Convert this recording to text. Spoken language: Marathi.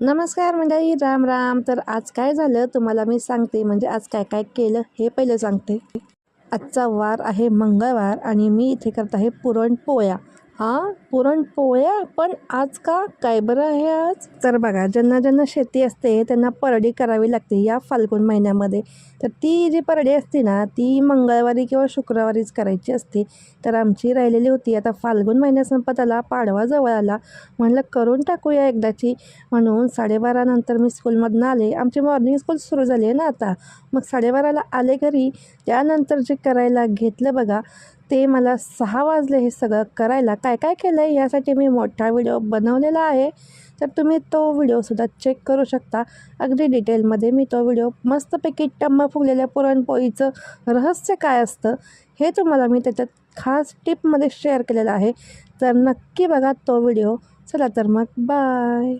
नमस्कार मंडळी, राम राम. तर आज काय झालं तुम्हाला मी सांगते. म्हणजे आज काय काय केलं हे पहिलं सांगते. आजचा वार आहे मंगळवार आणि मी इथे करत आहे पुरणपोळ्या. पुरणपोळ्या. पण आज का काय बरं आहे आज? तर बघा, ज्यांना ज्यांना शेती असते त्यांना परडी करावी लागते या फाल्गुन महिन्यामध्ये. तर ती जी परडी असते ना, ती मंगळवारी किंवा शुक्रवारीच करायची असते. तर आमची राहिलेली होती. आता फाल्गुन महिना संपत आला, पाडवा जवळ आला, म्हणलं करून टाकूया एकदाची. म्हणून 12:30 नंतर मी स्कूलमधून आले. आमची मॉर्निंग स्कूल सुरू झाली आहे ना आता. मग 12:30ला आले घरी. त्यानंतर जे करायला घेतलं बघा, ते मला 6 वाजले हे सगळं करायला. काय काय केलं आहे यासाठी मी मोठा व्हिडिओ बनवलेला आहे. तर तुम्ही तो व्हिडिओसुद्धा चेक करू शकता. अगदी डिटेलमध्ये मी तो व्हिडिओ मस्तपैकी टम्म फुगलेल्या पुरणपोळीचं रहस्य काय असतं हे तुम्हाला मी त्याच्यात खास टिपमध्ये शेअर केलेलं आहे. तर नक्की बघा तो व्हिडिओ. चला तर मग बाय.